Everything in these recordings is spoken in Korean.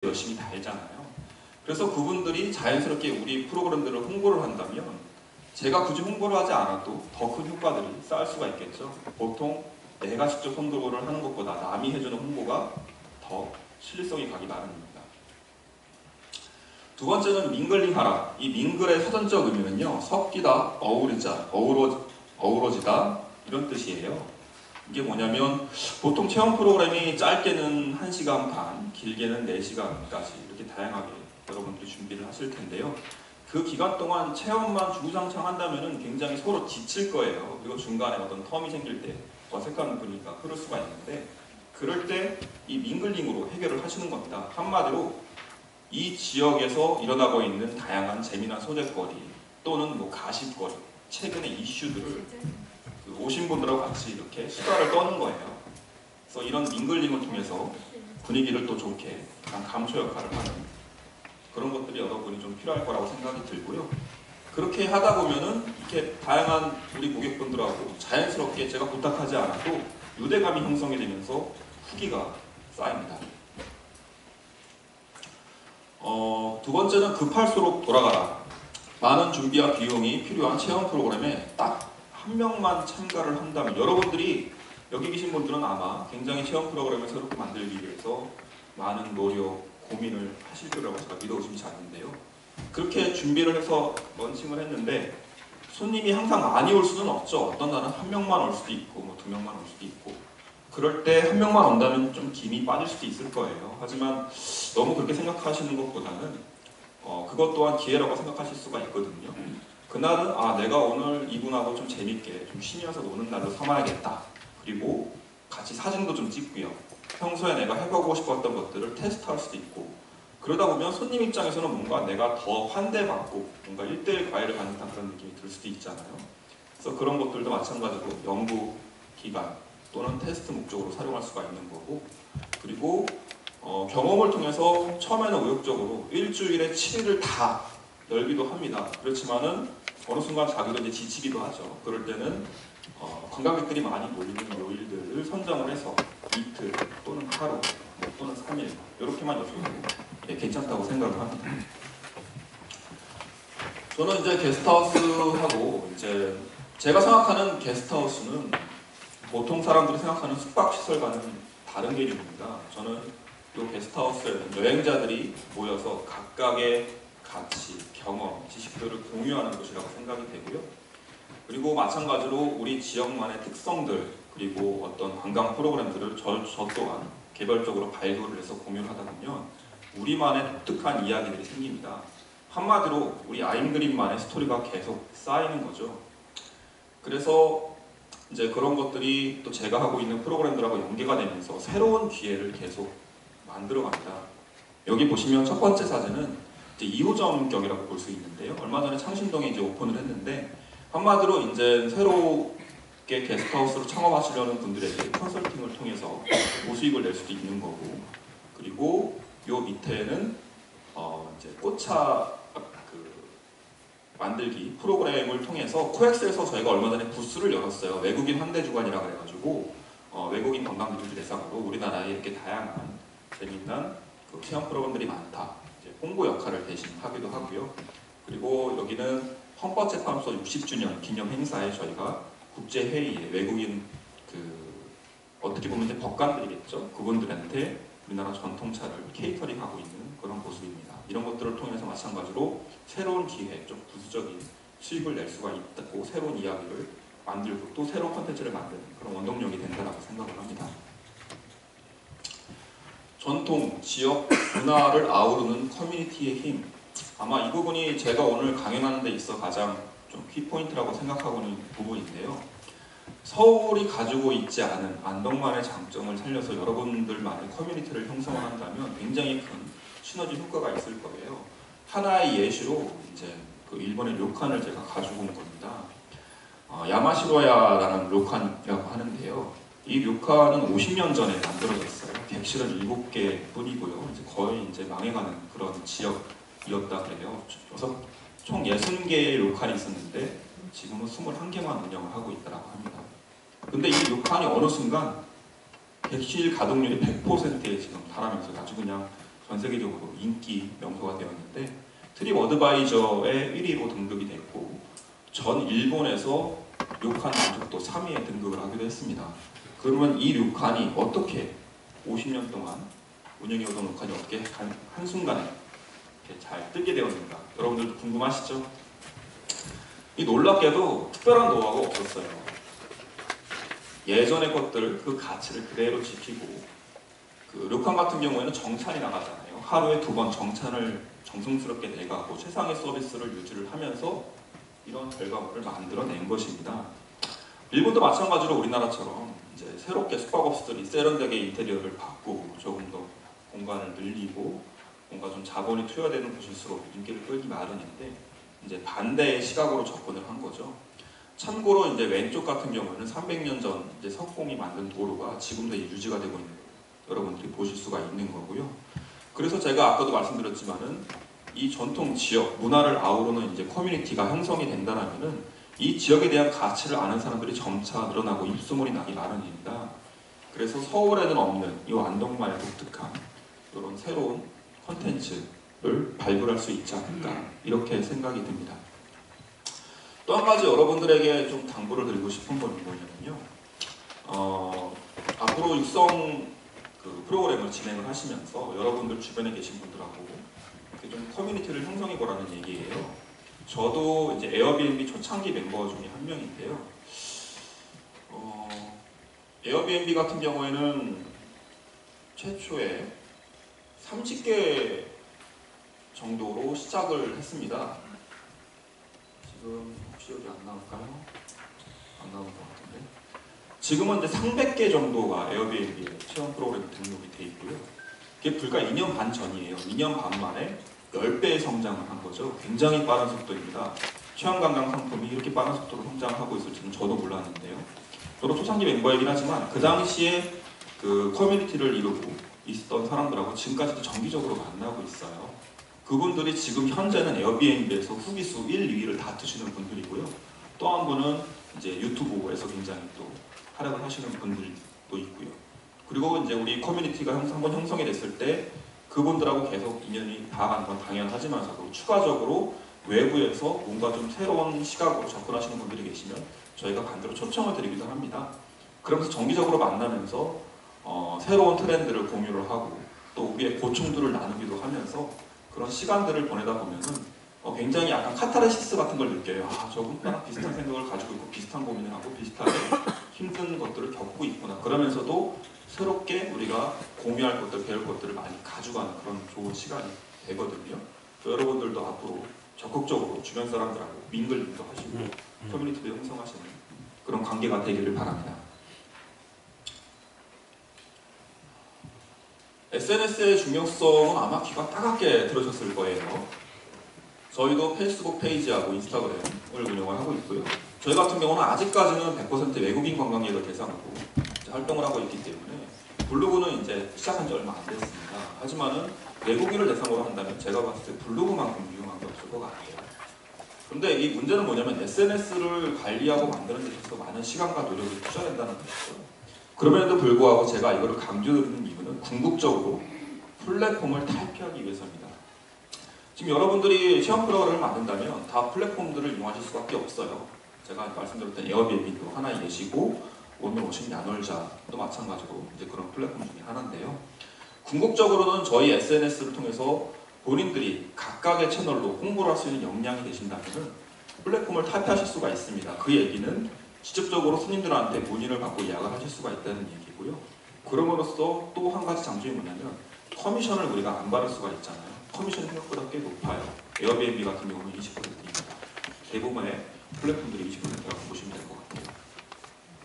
열심히 달잖아요. 그래서 그분들이 자연스럽게 우리 프로그램들을 홍보를 한다면 제가 굳이 홍보를 하지 않아도 더 큰 효과들이 쌓일 수가 있겠죠. 보통 내가 직접 홍보를 하는 것보다 남이 해주는 홍보가 더 신뢰성이 가기 나름입니다. 두 번째는 밍글링 하라. 이 밍글의 사전적 의미는요, 섞이다, 어우르자, 어우러지다 이런 뜻이에요. 이게 뭐냐면 보통 체험 프로그램이 짧게는 1시간 반, 길게는 4시간까지 이렇게 다양하게 여러분들이 준비를 하실 텐데요. 그 기간 동안 체험만 주구장창 한다면 굉장히 서로 지칠 거예요. 그리고 중간에 어떤 텀이 생길 때 어색한 분위기가 흐를 수가 있는데, 그럴 때 이 밍글링으로 해결을 하시는 겁니다. 한마디로 이 지역에서 일어나고 있는 다양한 재미난 소재거리 또는 뭐 가십거리, 최근의 이슈들을 오신 분들하고 같이 이렇게 수다를 떠는 거예요. 그래서 이런 밍글링을 통해서 분위기를 또 좋게 감초 역할을 하는 그런 것들이 여러분이 좀 필요할 거라고 생각이 들고요. 그렇게 하다 보면은 이렇게 다양한 우리 고객분들하고 자연스럽게 제가 부탁하지 않아도 유대감이 형성이 되면서 후기가 쌓입니다. 두 번째는 급할수록 돌아가라. 많은 준비와 비용이 필요한 체험 프로그램에 딱 한 명만 참가를 한다면, 여러분들이 여기 계신 분들은 아마 굉장히 체험 프로그램을 새롭게 만들기 위해서 많은 노력, 고민을 하실 거라고 제가 믿어 의심치 않는데요. 그렇게 준비를 해서 런칭을 했는데 손님이 항상 많이 올 수는 없죠. 어떤 날은 한 명만 올 수도 있고 뭐 2명만 올 수도 있고, 그럴 때 한 명만 온다면 좀 김이 빠질 수도 있을 거예요. 하지만 너무 그렇게 생각하시는 것보다는 그것 또한 기회라고 생각하실 수가 있거든요. 그날은 내가 오늘 이분하고 좀 재밌게 좀 쉬면서 노는 날로 삼아야겠다. 그리고 같이 사진도 좀 찍고요. 평소에 내가 해보고 싶었던 것들을 테스트할 수도 있고, 그러다 보면 손님 입장에서는 뭔가 내가 더 환대받고 뭔가 1:1 과외를 받는 듯한 그런 느낌이 들 수도 있잖아요. 그래서 그런 것들도 마찬가지로 연구 기간 또는 테스트 목적으로 사용할 수가 있는 거고, 그리고 경험을 통해서 처음에는 의욕적으로 일주일에 7일을 다 열기도 합니다. 그렇지만은 어느 순간 자기도 이제 지치기도 하죠. 그럴 때는 관광객들이 많이 몰리는 요일들을 선정을 해서 이틀 또는 하루 또는 3일 이렇게만 여셔도 괜찮다고 생각을 합니다. 저는 이제 게스트하우스하고 이제 제가 생각하는 게스트하우스는 보통 사람들이 생각하는 숙박시설과는 다른 개념입니다. 저는 이 게스트하우스에는 여행자들이 모여서 각각의 가치, 경험, 지식들을 공유하는 곳이라고 생각이 되고요. 그리고 마찬가지로 우리 지역만의 특성들 그리고 어떤 관광 프로그램들을 저 또한 개별적으로 발굴을 해서 공유를 하다 보면 우리만의 독특한 이야기들이 생깁니다. 한마디로 우리 아임그린만의 스토리가 계속 쌓이는 거죠. 그래서 이제 그런 것들이 또 제가 하고 있는 프로그램들하고 연계가 되면서 새로운 기회를 계속 만들어갑니다. 여기 보시면 첫 번째 사진은 이제 2호점격이라고 볼 수 있는데요. 얼마 전에 창신동에 이제 오픈을 했는데, 한마디로 이제 새롭게 게스트하우스로 창업하시려는 분들에게 컨설팅을 통해서 고수익을 낼 수도 있는 거고, 그리고 요 밑에는 이제 꽃차 만들기 프로그램을 통해서 코엑스에서 저희가 얼마 전에 부스를 열었어요. 외국인 환대주간이라 그래가지고 외국인 관광객들 대상으로 우리나라에 이렇게 다양한 재미난 체험 프로그램들이 많다. 이제 홍보 역할을 대신 하기도 하고요. 그리고 여기는 헌법재판소 60주년 기념 행사에 저희가 국제회의에 외국인 어떻게 보면 이제 법관들이겠죠. 그분들한테 우리나라 전통차를 케이터링하고 있는 그런 모습입니다. 이런 것들을 통해서 마찬가지로 새로운 기회, 좀 부수적인 수익을 낼 수가 있고 새로운 이야기를 만들고 또 새로운 콘텐츠를 만드는 그런 원동력이 된다고 생각을 합니다. 전통, 지역, 문화를 아우르는 커뮤니티의 힘. 아마 이 부분이 제가 오늘 강연하는 데 있어 가장 좀 키포인트라고 생각하고 있는 부분인데요. 서울이 가지고 있지 않은 안동만의 장점을 살려서 여러분들만의 커뮤니티를 형성을 한다면 굉장히 큰 시너지 효과가 있을 거예요. 하나의 예시로 이제 그 일본의 료칸을 제가 가지고 온 겁니다. 야마시로야라는 료칸이라고 하는데요. 이 료칸은 50년 전에 만들어졌어요. 객실은 7개 뿐이고요. 이제 거의 이제 망해가는 그런 지역이었다 그래요. 그래서 총 60개의 료칸이 있었는데 지금은 21개만 운영을 하고 있다고 합니다. 근데 이 료칸이 어느 순간 객실 가동률이 100%에 지금 달하면서 아주 그냥 전 세계적으로 인기 명소가 되었는데 트립 어드바이저의 1위로 등극이 됐고 전 일본에서 료칸 만족도 3위에 등극을 하기도 했습니다. 그러면 이 료칸이 어떻게 50년 동안 운영해오던 료칸이 어떻게 한순간에 이렇게 잘 뜨게 되었는가 여러분들도 궁금하시죠? 이 놀랍게도 특별한 노하우가 없었어요. 예전의 것들 그 가치를 그대로 지키고 그 료칸 같은 경우에는 정찬이 나가잖아요. 하루에 2번 정찬을 정성스럽게 내가고 최상의 서비스를 유지를 하면서 이런 결과물을 만들어낸 것입니다. 일본도 마찬가지로 우리나라처럼 이제 새롭게 숙박업소들이 세련되게 인테리어를 바꾸고 조금 더 공간을 늘리고 뭔가 좀 자본이 투여되는 곳일수록 인기를 끌기 마련인데 이제 반대의 시각으로 접근을 한 거죠. 참고로 이제 왼쪽 같은 경우는 300년 전 이제 석공이 만든 도로가 지금도 유지가 되고 있는 거 여러분들이 보실 수가 있는 거고요. 그래서 제가 아까도 말씀드렸지만은 이 전통 지역 문화를 아우르는 이제 커뮤니티가 형성이 된다면은 이 지역에 대한 가치를 아는 사람들이 점차 늘어나고 입소문이 나기 마련입니다. 그래서 서울에는 없는 이 안동만의 독특한 이런 새로운 컨텐츠를 발굴할 수 있지 않을까 이렇게 생각이 듭니다. 또 한 가지 여러분들에게 좀 당부를 드리고 싶은 건 뭐냐면요. 앞으로 육성 그 프로그램을 진행을 하시면서 여러분들 주변에 계신 분들하고 이렇게 좀 커뮤니티를 형성해 보라는 얘기예요. 저도 이제 에어비앤비 초창기 멤버 중에 한 명인데요. 에어비앤비 같은 경우에는 최초에 30개 정도로 시작을 했습니다. 지금 혹시 여기 안 나올까요? 안 나오는 것 같은데. 지금은 이제 300개 정도가 에어비앤비에 체험 프로그램 등록이 돼 있고요. 이게 불과 2년 반 전이에요. 2년 반 만에 10배의 성장을 한 거죠. 굉장히 빠른 속도입니다. 체험관광 상품이 이렇게 빠른 속도로 성장하고 있을지는 저도 몰랐는데요. 저도 초창기 멤버이긴 하지만 그 당시에 그 커뮤니티를 이루고 있었던 사람들하고 지금까지도 정기적으로 만나고 있어요. 그분들이 지금 현재는 에어비앤비에서 후기수 1, 2위를 다투시는 분들이고요. 또 한 분은 이제 유튜브에서 굉장히 또 활약을 하시는 분들도 있고요. 그리고 이제 우리 커뮤니티가 한번 형성이 됐을 때 그분들하고 계속 인연이 닿아가는 건 당연하지만서도 추가적으로 외부에서 뭔가 좀 새로운 시각으로 접근하시는 분들이 계시면 저희가 반대로 초청을 드리기도 합니다. 그러면서 정기적으로 만나면서 새로운 트렌드를 공유를 하고 또 우리의 고충들을 나누기도 하면서 그런 시간들을 보내다 보면은 굉장히 약간 카타르시스 같은 걸 느껴요. 아, 저분과는 비슷한 생각을 가지고 있고 비슷한 고민을 하고 비슷하게 힘든 것들을 겪고 있구나. 그러면서도 새롭게 우리가 공유할 것들, 배울 것들을 많이 가져가는 그런 좋은 시간이 되거든요. 여러분들도 앞으로 적극적으로 주변 사람들하고 밍글링도 하시고 커뮤니티도 형성하시는 그런 관계가 되기를 바랍니다. SNS의 중요성은 아마 귀가 따갑게 들으셨을 거예요. 저희도 페이스북 페이지하고 인스타그램을 운영을 하고 있고요. 저희 같은 경우는 아직까지는 100% 외국인 관광객을 대상으로 활동을 하고 있기 때문에 블로그는 이제 시작한 지 얼마 안 됐습니다. 하지만은 외국인을 대상으로 한다면 제가 봤을 때 블로그만큼 유용한 게 없을 것 같아요. 그런데 이 문제는 뭐냐면 SNS를 관리하고 만드는 데 있어서 많은 시간과 노력이 투자된다는 것이죠. 그럼에도 불구하고 제가 이거를 강조드리는 이유는 궁극적으로 플랫폼을 탈피하기 위해서입니다. 지금 여러분들이 체험 프로그램을 만든다면 다 플랫폼들을 이용하실 수밖에 없어요. 제가 말씀드렸던 에어비앤비도 하나의 예시고 오늘 오신 야놀자도 마찬가지로 이제 그런 플랫폼 중에 하나인데요. 궁극적으로는 저희 SNS를 통해서 본인들이 각각의 채널로 홍보를 할 수 있는 역량이 되신다면 플랫폼을 탈피하실 수가 있습니다. 그 얘기는 직접적으로 손님들한테 문의를 받고 예약을 하실 수가 있다는 얘기고요. 그럼으로써 또 한 가지 장점이 뭐냐면 커미션을 우리가 안 받을 수가 있잖아요. 커미션이 생각보다 꽤 높아요. 에어비앤비 같은 경우는 20%입니다. 대부분의 플랫폼들이 20%라고 보시면 될 것 같아요.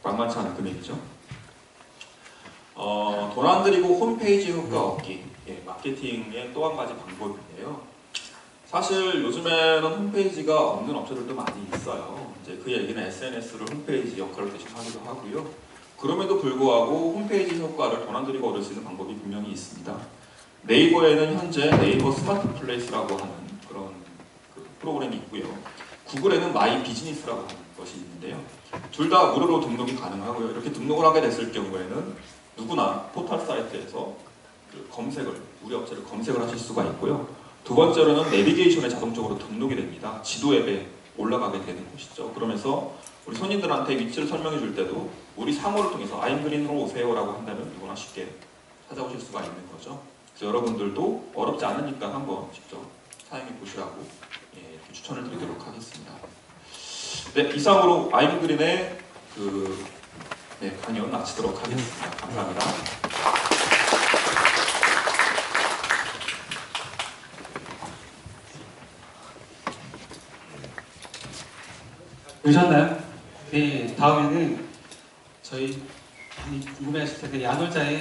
만만치 않은 금액이죠. 돈 안 들이고 홈페이지 효과 얻기, 마케팅의 또 한 가지 방법인데요. 사실 요즘에는 홈페이지가 없는 업체들도 많이 있어요. 이제 그 얘기는 SNS를 홈페이지 역할을 대신하기도 하고요. 그럼에도 불구하고 홈페이지 효과를 돈 안 들이고 얻을 수 있는 방법이 분명히 있습니다. 네이버에는 현재 네이버 스마트 플레이스라고 하는 그런 프로그램이 있고요. 구글에는 마이 비즈니스라고 하는 것이 있는데요. 둘 다 무료로 등록이 가능하고요. 이렇게 등록을 하게 됐을 경우에는 누구나 포털 사이트에서 그 검색을 우리 업체를 검색을 하실 수가 있고요. 두 번째로는 내비게이션에 자동적으로 등록이 됩니다. 지도 앱에 올라가게 되는 것이죠. 그러면서 우리 손님들한테 위치를 설명해 줄 때도 우리 상호를 통해서 아임그린으로 오세요라고 한다면 누구나 쉽게 찾아오실 수가 있는 거죠. 그래서 여러분들도 어렵지 않으니까 한번 직접 사용해 보시라고 이렇게 추천을 드리도록 하겠습니다. 네, 이상으로 아임그린의 강연 마치도록 하겠습니다. 감사합니다. 보셨나요? 네, 다음에는 저희 궁금해하실 텐데 야놀자의